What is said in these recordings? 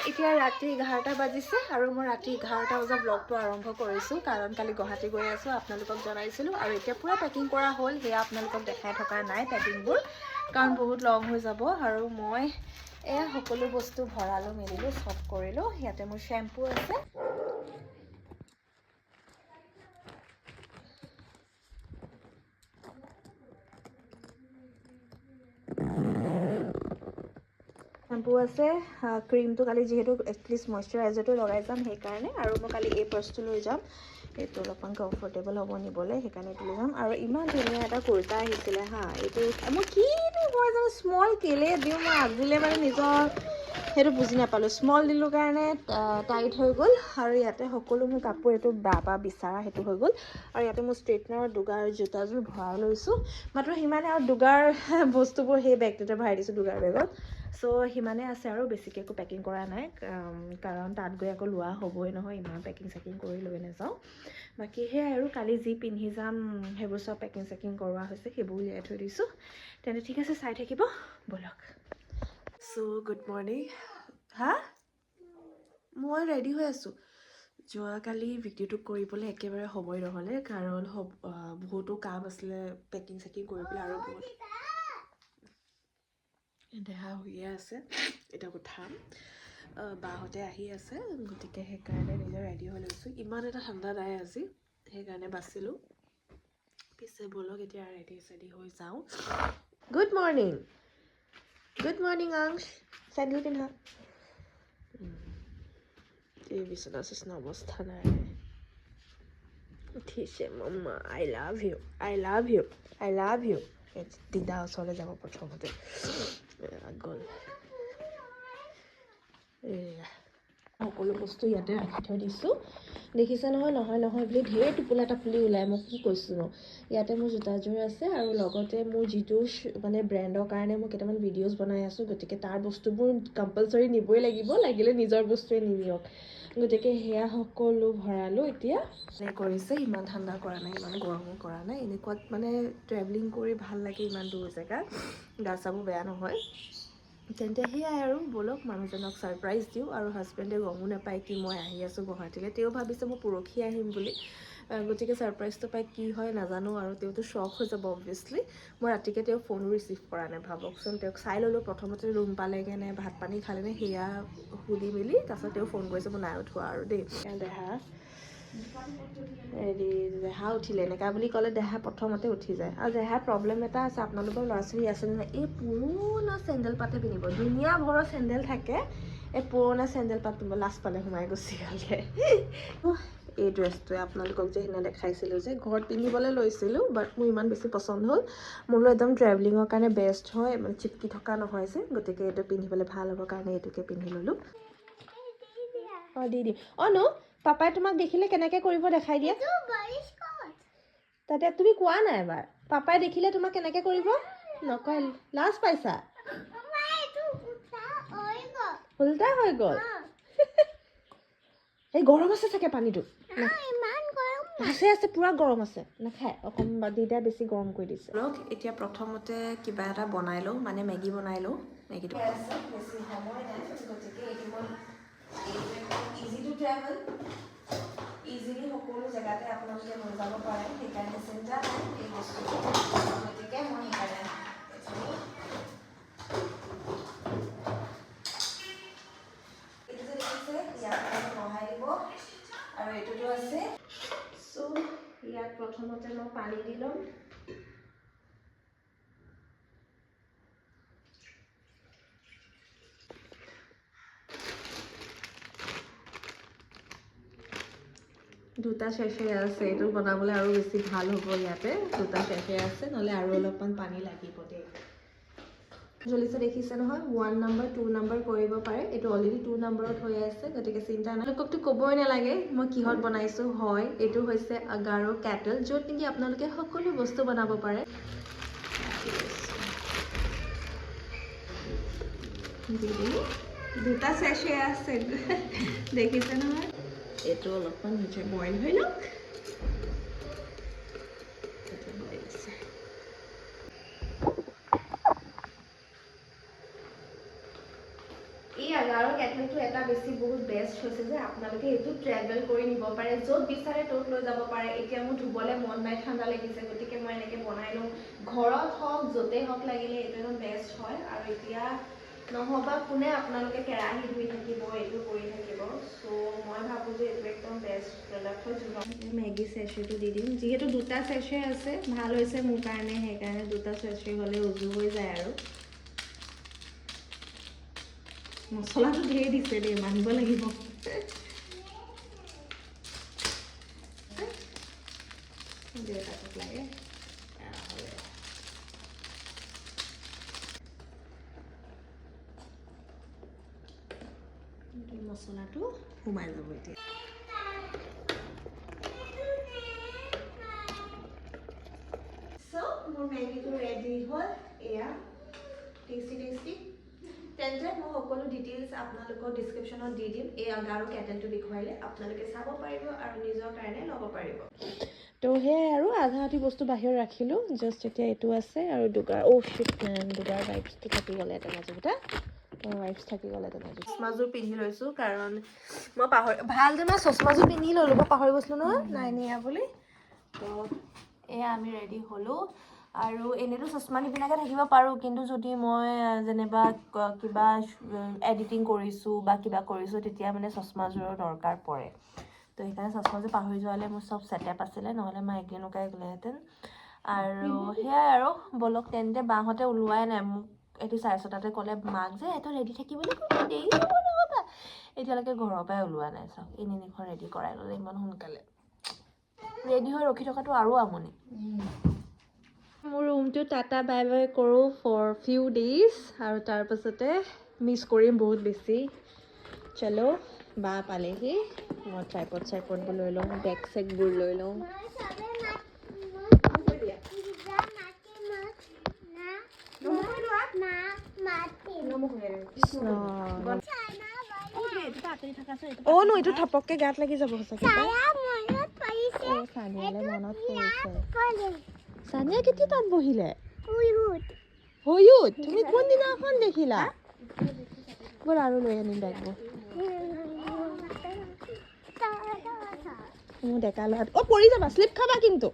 এতিয়া ৰাতি 11টা বাজিছে আৰু মই ৰাতি 11টা বজাত ব্লগটো আৰম্ভ কৰিছোঁ কাৰণ কালি গুৱাহাটী গৈ আছোঁ আপোনালোকক জনাইছিলোঁ আৰু এতিয়া পুৰা পেকিং কৰা হ'ল সেয়া আপোনালোকক দেখাই থকা নাই পেকিংবোৰ কাৰণ বহুত লং হৈ যাব আৰু মই এয়া সকলো বস্তু ভৰালোঁ মেলিলোঁ চব কৰিলোঁ ইয়াতে মোৰ শ্বেম্পু আছে শ্যাম্পু আছে ক্ৰীমটো কালি যিহেতু এটলিষ্ট মইশ্চাৰাইজাৰটো লগাই যাম সেইকাৰণে আৰু মই কালি এই পাৰ্চটো লৈ যাম এইটো অলপমান কমফৰ্টেবল হ'ব নিবলৈ সেইকাৰণে এইটো লৈ যাম আৰু ইমান ধুনীয়া এটা কুৰ্তা আহিছিলে এইটো মই কিনো মই জানো স্মল কেলে দিওঁ মই আজিলৈ মানে নিজৰ সেইটো বুজি নাপালোঁ স্মল দিলোঁ কাৰণে টাইট হৈ গ'ল আৰু ইয়াতে সকলো মোৰ কাপোৰ এইটো বা বিচাৰা সেইটো হৈ গ'ল আৰু ইয়াতে মোৰ ষ্ট্ৰেইটনাৰ দুগাৰ জোতাযোৰ ভৰাই লৈছোঁ মাত্ৰ সিমানে আৰু দুগাৰ বস্তুবোৰ সেই বেগটোতে ভৰাই দিছোঁ দুগাৰ বেগত চ' সিমানে আছে আৰু বেছিকৈ একো পেকিং কৰা নাই কাৰণ তাত গৈ আকৌ লোৱা হ'বই নহয় ইমান পেকিং চেকিং কৰি লৈ নাযাওঁ বাকী সেয়াই আৰু কালি যি পিন্ধি যাম সেইবোৰ চব পেকিং চেকিং কৰোৱা হৈছে সেইবোৰ উলিয়াই থৈ দিছোঁ তেন্তে ঠিক আছে চাই থাকিব ব'লক চ' গুড মৰ্ণিং হা মই ৰেডি হৈ আছোঁ যোৱাকালি ভিডিঅ'টো কৰিবলৈ একেবাৰে সময় নহ'লে কাৰণ বহুতো কাম আছিলে পেকিং চেকিং কৰি পেলাই আৰু বহুত দেহা শুইয়ে আছে এতিয়া উঠাম বাহঁতে আহি আছে গতিকে সেইকাৰণে নিজে ৰেডি হৈ লৈছোঁ ইমান এটা ঠাণ্ডা নাই আজি সেইকাৰণে বাচিলোঁ পিছে ব'লক এতিয়া ৰেডি হৈ যাওঁ গুড মৰ্ণিং আংশ চেণ্ডেল পিন্ধা এই বিচনা চিচনা অৱস্থা নাই উঠিছে মাম্মা আই লাভ ইউ দিদা ওচৰলৈ যাব প্ৰথমতে গ'ল সকলো বস্তু ইয়াতে ৰাখি থৈ দিছোঁ দেখিছে নহয় বুলি ঢেৰ টোপোলা টাপুলি ওলাই মই কি কৈছোঁ ন ইয়াতে মোৰ জোতাযোৰ আছে আৰু লগতে মোৰ যিটো মানে ব্ৰেণ্ডৰ কাৰণে মই কেইটামান ভিডিঅ'জ বনাই আছোঁ গতিকে তাৰ বস্তুবোৰ কম্পালচৰি নিবই লাগিলে নিজৰ বস্তুৱে নিনিয়ক গতিকে সেয়া সকলো ভৰালোঁ এতিয়া কৰিছে ইমান ঠাণ্ডা কৰা নাই ইমান গৰমো কৰা নাই এনেকুৱাত মানে ট্ৰেভেলিং কৰি ভাল লাগে ইমান দূৰ জেগাত গা চাবোৰ বেয়া নহয় তেন্তে সেয়াই আৰু ব'লক মানুহজনক ছাৰপ্ৰাইজ দিওঁ আৰু হাজবেণ্ডে গমো নাপায় কি মই আহি আছোঁ গুৱাহাটীলৈ তেওঁ ভাবিছে মই পৰহি আহিম বুলি গতিকে ছাৰপ্ৰাইজটো পাই কি হয় নাজানো আৰু তেওঁতো শ্বক হৈ যাব অবভিয়াছলি মই ৰাতিকৈ তেওঁ ফোনো ৰিচিভ কৰা নাই ভাবকচোন তেওঁক চাই ল'লোঁ প্ৰথমতে ৰুম পালেগৈ নে ভাত পানী খালেনে সেয়া সুধি মেলি তাৰপিছত তেওঁ ফোন কৰিছে মই নাই উঠোৱা আৰু দেই দেহা উঠিলে এনেকা বুলি ক'লে দেহা প্ৰথমতে উঠি যায় আৰু দেহাৰ প্ৰব্লেম এটা আছে আপোনালোকৰ ল'ৰা ছোৱালী আছে নে এই পুৰণা চেণ্ডেল পাতে পিন্ধিব ধুনীয়া ভৰৰ চেণ্ডেল থাকে এই পুৰণা চেণ্ডেল পাত পিন্ধিব লাষ্ট পালে সোমাই গুচি গ'লগৈ এই ড্ৰেছটোৱে আপোনালোকক যে সেইদিনা দেখাইছিলোঁ যে ঘৰত পিন্ধিবলৈ লৈছিলোঁ বাট মোৰ ইমান বেছি পচন্দ হ'ল মোৰো একদম ট্ৰেভেলিঙৰ কাৰণে বেষ্ট হয় মানে চিপকি থকা নহয় যে গতিকে এইটো পিন্ধিবলৈ ভাল হ'ব কাৰণে এইটোকে পিন্ধি ল'লোঁ দি দিম নো পাপাই তোমাক দেখিলে কেনেকৈ কৰিব দেখাই দিয়া তাতে তুমি কোৱা নাই এবাৰ পাপাই দেখিলে তোমাক কেনেকৈ কৰিব নকয় লাজ পাইছা উল্টা হৈ গ'ল এই গৰম আছে চাগে পানীটো আছে পুৰা গৰম আছে নাখায় অকণমান দিদাই বেছি গৰম কৰি দিছে এতিয়া প্ৰথমতে কিবা এটা বনাই লওঁ মানে মেগী বনাই লওঁ মেগীটো বেছি সময় নাই গতিকে ইজি টু ট্ৰেভেল ইজিলি সকলো জেগাতে আপোনালোকে লৈ যাব পাৰে সেইকাৰণে চিন্তা নাই এই বস্তুটো গতিকে মই সেইকাৰণে এইটো যে দেখিছে ইয়াত বহাই দিব আৰু এইটোতো আছে চ' ইয়াত প্ৰথমতে মই পানী দি ল'ম দুটা চেচে আছে এইটো বনাবলৈ আৰু বেছি ভাল হ'ব ইয়াতে দুটা চেচে আছে নহ'লে আৰু অলপমান পানী লাগিব দেই জ্বলিছে দেখিছে নহয় 1 নম্বৰ 2 নম্বৰ কৰিব পাৰে এইটো অলৰেডি 2 নম্বৰত হৈ আছে গতিকে চিন্তা নাই লোককতো ক'বই নালাগে মই কিহত বনাইছোঁ হয় এইটো হৈছে আগাৰো কেটল য'ত নেকি আপোনালোকে সকলো বস্তু বনাব পাৰে দুটা চেচে আছে দেখিছে নহয় এইটো অলপমান নিচে বইল হৈ লওক এই আগাৰো কেটল কাৰণেতো এটা বেছি বহুত বেষ্ট হৈছে যে আপোনালোকে এইটো ট্ৰেভেল কৰি নিব পাৰে, য'ত বিচাৰে ত'ত লৈ যাব পাৰে। এতিয়া মোৰ ধুবলৈ মন নাই, ঠাণ্ডা লাগিছে, গতিকে মই এনেকৈ বনাই লওঁ, ঘৰত হওক য'তেই হওক লাগিলে এইটো একদম বেষ্ট হয়। আৰু এতিয়া নহ'বা কোনে আপোনালোকে কেৰাহী ধুই থাকিব, এইটো কৰি থাকিব। চ' মই ভাবোঁ যে এইটো একদম বেষ্ট প্ৰডাক্ট হয়। মেগী চেচেটো দি দিম, যিহেতু দুটা চেচে আছে, ভাল হৈছে মোৰ কাৰণে, সেইকাৰণে দুটা চেচে হ'লে উজু হৈ যায়। আৰু মছলাটো ধেৰ দিছে দেই, মানিব লাগিব। লাগে মছলাটো সোমাই যাব এতিয়া। চ' মোৰ মেগীটো ৰেডি হ'ল, এয়া টেষ্টি। তেন্তে মই সকলো ডিটেইলছ আপোনালোকক ডিছক্ৰিপশ্যনত দি দিম। এই আগাৰু কেটেলটো দেখুৱাইলে আপোনালোকে চাব পাৰিব আৰু নিজৰ কাৰণে ল'ব পাৰিব। তো সেয়াই আৰু আধা আধি বস্তু বাহিৰত ৰাখিলোঁ, জাষ্ট এতিয়া এইটো আছে আৰু দুগাৰ দুগাৰ ৱাইপছটো থাকি গ'লে এটা মাজুটা ৱাইপছ থাকি গ'লে এটা মাজু। চচমাযোৰ পিন্ধি লৈছোঁ কাৰণ মই ভাল যে মই চচমাযোৰ পিন্ধি ল'লোঁ, মই পাহৰি গৈছিলোঁ নহয় নাই নিয়া বুলি। তো এয়া আমি ৰেডি হ'লোঁ। আৰু এনেইতো চচমা নিপিন্ধাকৈ থাকিব পাৰোঁ, কিন্তু যদি মই যেনিবা কিবা এডিটিং কৰিছোঁ বা কিবা কৰিছোঁ, তেতিয়া মানে চচমাযোৰৰ দৰকাৰ পৰে। তো সেইকাৰণে চচমাযোৰ পাহৰি যোৱালে মোৰ চব ছেটআপ আছিলে, নহ'লে মই একেলগাই গ'লেহেঁতেন। আৰু সেয়াই আৰু বলক তেন্তে বাহঁতে ওলোৱাই নাই, মোক এইটো 6:30 ক'লে মাক যে এইটো ৰেডি থাকিবলৈ দেৰি হ'ব নহ'বা, এতিয়ালৈকে ঘৰৰ পৰাই ওলোৱা নাই। চাওক ইউনিফৰ্ম ৰেডি কৰাই ল'লে ইমান সোনকালে, ৰেডি হৈ ৰখি থকাটো আৰু আমনি। মোৰ ৰুমটো টাটা বাই বাই কৰোঁ ফৰ ফিউ ডেইজ, আৰু তাৰপাছতে মিছ কৰিম বহুত বেছি। চলো বা পালেহি, মই ট্ৰাইপড লৈ লওঁ, বেগ চেগবোৰ লৈ লওঁ। অ' ন এইটো থপককে গাত লাগি যাব সঁচাকে। চানিয়ালে মনত পৰিছে। চানিয়া কেতিয়া তাত বহিলে? হয়ুত তুমি কোনদিনাখন দেখিলা? ব'ল আৰু লৈ আনিম বেগবোৰ। মোৰ ডেকা ল'ৰাটো পৰি যাবা, শ্লিপ খাবা কিন্তু।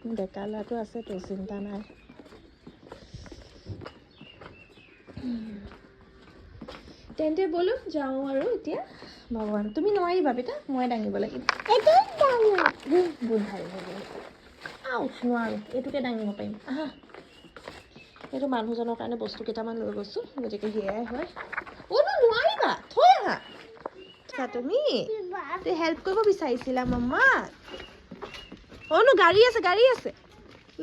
মোৰ ডেকা ল'ৰাটো আছে তো, চিন্তা নাই। তেন্তে ব'লো যাওঁ আৰু এতিয়া। ভগৱান তুমি নোৱাৰিবা বেটা, মই দাঙিব লাগিব। নোৱাৰো, এইটোকে দাঙিব পাৰিম। আহা, এইটো মানুহজনৰ কাৰণে বস্তু কেইটামান লৈ গৈছোঁ, গতিকে সেয়াই হয়। অ' নোৱাৰিবা, থৈ আহা। তুমি হেল্প কৰিব বিচাৰিছিলা মাম্মা? অ' গাড়ী আছে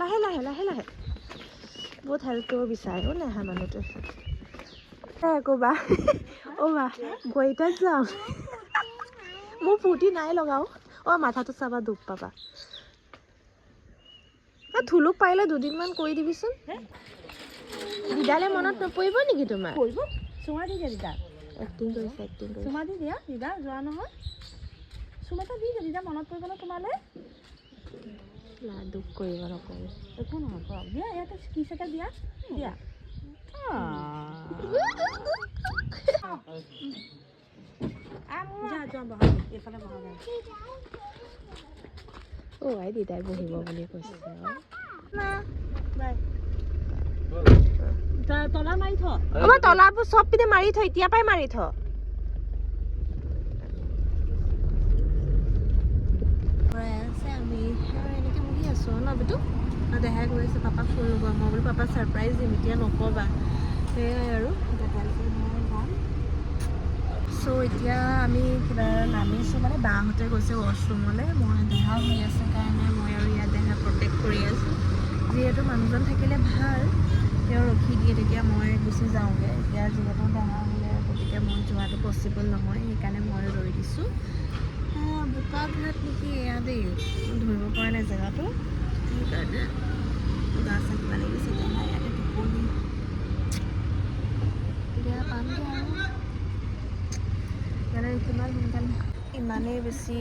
লাহে বহুত হেল্প কৰিব বিচাৰে। অ' নাহা মানুহটো ক'বা অ' মা বইতাত যাওঁ, মোৰ ফূৰ্তি নাই লগাও। অ' মাথাটো চাবা, দুখ পাবা। থুলুক পাৰিলে 2 দিনমান কৰি দিবিচোন। দিদালে মনত নপৰিব নেকি তোমাৰ? চুমা দি দিয়া দিদা। এক্টিং কৰিছে। চুমা দি দিয়া দিদা, যোৱা নহয়। চুমা এটা দি দিয়া দিদা, মনত পৰিব ন তোমালৈ। দুখ কৰিব নকৰোঁ, একো নহয় কৰক দিয়া। ইয়াতে কিছ এটা দিয়া। এইফালে বহা। অ' আই দিদাই বহিব বুলি কৈছে। তলা মাৰি থ, তলাবোৰ চব পিনে মাৰি থ, এতিয়া পৰাই মাৰি থ। আমি এনেকে বহি আছো ন বিটু, দেখাই গৈ আছে পাপাক ফোন লগোৱা। মই বোলো পাপাক ছাৰপ্ৰাইজ দিম, এতিয়া নক'বা। সেয়াই আৰু চ' এতিয়া আমি কিবা নামিছোঁ, মানে বাহঁতে গৈছে ৱাশ্বৰুমলৈ। মই দেহা হৈ আছে কাৰণে মই আৰু ইয়াত দেহা প্ৰটেক্ট কৰি আছোঁ। যিহেতু মানুহজন থাকিলে ভাল, তেওঁ ৰখি দিয়ে, তেতিয়া মই গুচি যাওঁগৈ। এতিয়া যিহেতু দেহা হ'লে, গতিকে মই যোৱাটো পচিবল নহয়, সেইকাৰণে মই ৰৈ দিছোঁ। বোকাঘাট নেকি এয়া দেই, ধৰিব পৰা নাই জেগাটো, সেইকাৰণে গা চা কিবা লাগিছে। দেহা ইয়াতে টোপনি, এতিয়া পামগৈ আৰু। মানে কিমান সোনকালে ইমানেই বেছি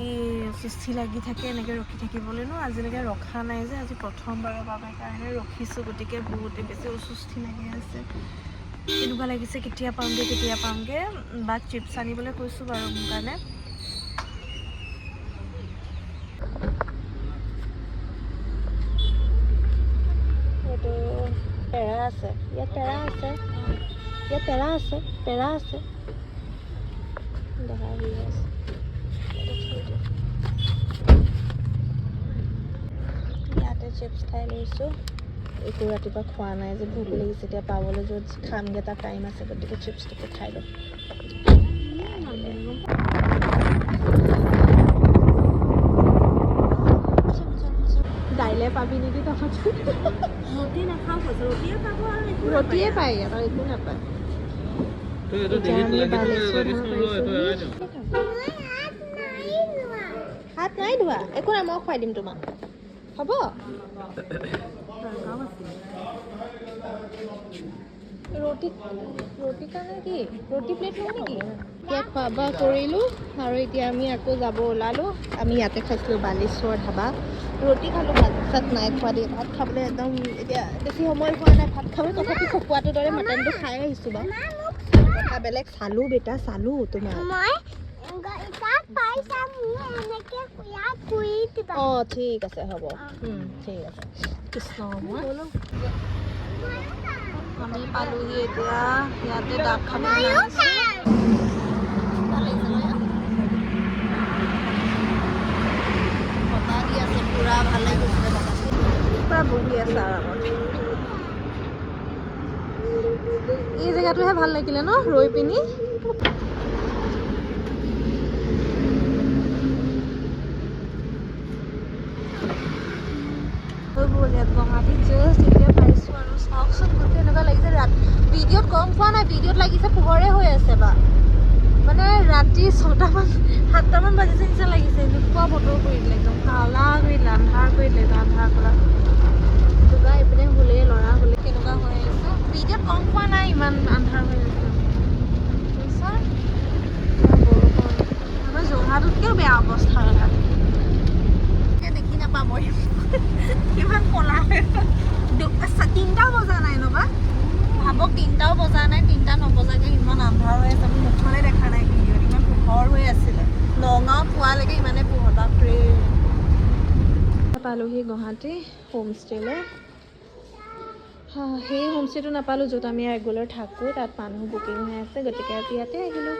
সুস্থি লাগি থাকে এনেকৈ ৰখি থাকিবলৈ ন। আজিলৈকে ৰখা নাই যে, আজি প্ৰথমবাৰৰ বাবে কাৰণে ৰখিছোঁ, গতিকে বহুতেই বেছি অস্বস্তি লাগি আছে। কেনেকুৱা লাগিছে কেতিয়া পাওঁগে বাক চিপছ আনিবলৈ কৈছোঁ বাৰু মোৰ কাৰণে এইটো পেৰা আছে ইয়াত পেৰা আছে দেখা হৈ আছে ইয়াতে চিপছ খাই লৈছোঁ একো ৰাতিপুৱা খোৱা নাই যে ভোক লাগিছে এতিয়া পাবলৈ য'ত খামগৈ তাৰ টাইম আছে গতিকে চিপছটোকে খাই লওঁ দাইলে পাবি নেকি তহঁতি ৰুটি নাখাওঁ ৰুটিয়ে পাব আৰু ৰুটিয়ে পায় ইয়াত আৰু একো নাপায় হাত নাই ধোৱা একো নাই মই খুৱাই দিম তোমাক হ'ব ৰুটি কাৰণে কি ৰুটি প্লেট লওঁ নেকি এতিয়া খোৱা বোৱা কৰিলোঁ আৰু এতিয়া আমি আকৌ যাব ওলালোঁ আমি ইয়াতে খাইছিলোঁ বালেশ্বৰ ধাবা ৰুটি খালোঁ ভাত চাত নাই খোৱা দেই ভাত খাবলৈ একদম এতিয়া বেছি সময় হোৱা নাই ভাত খাবলৈ তথাপি খকুৱাটোৰ দৰে মটনটো খাই আহিছোঁ বাৰু কথা বেলেগ চালোঁ বেটা চালোঁ তোমাৰ অঁ ঠিক আছে হ'ব ঠিক আছে কৃষ্ণ আমি পালোহি এতিয়া ইয়াতে ডাব খাবলৈ বতাহ দি আছে পুৰা ভাল লাগিছে পুৰা বহি আছে আৰামত এই জেগাটোহে ভাল লাগিলে ন ৰৈ পিনি গুৱাহাটীত জাষ্ট এতিয়া পাইছোঁ আৰু চাওকচোন গোটেই এনেকুৱা লাগিছে ভিডিঅ'ত গম পোৱা নাই ভিডিঅ'ত লাগিছে পোহৰে হৈ আছে বা মানে ৰাতি 7টামান বাজিছে নিচিনা লাগিছে এনেকুৱা বতৰ কৰি দিলে একদম কালা কৰি দিলে আন্ধাৰ কৰি দিলে আন্ধাৰ কলা দুটা এইপিনে হ'লে ল'ৰা হ'লে কেনেকুৱা হৈ আছে ভিডিঅ'ত গম পোৱা নাই ইমান আন্ধাৰ হৈ আছে বুজিছা বৰষুণ আমাৰ যোৰহাটতকৈও বেয়া অৱস্থা দেখি নাপাম মই কিমান কলা 3টাও বজা নাই নবা ভাবক 3টাও বজা নাই 3টা নবজাকৈ ইমান আন্ধাৰ হৈ আছে আমি মুখখনে দেখা নাই ভিডিঅ'ত ইমান পোহৰ হৈ আছিলে নগাঁও পোৱালৈকে ইমানে পোহৰ বাপৰে পালোহি গুৱাহাটী হোমষ্টেলৈ সেই হোমষ্টেটো নাপালোঁ য'ত আমি ৰেগুলাৰ থাকোঁ তাত মানুহ বুকিং হৈ আছে গতিকে আজি ইয়াতে আহিলোঁ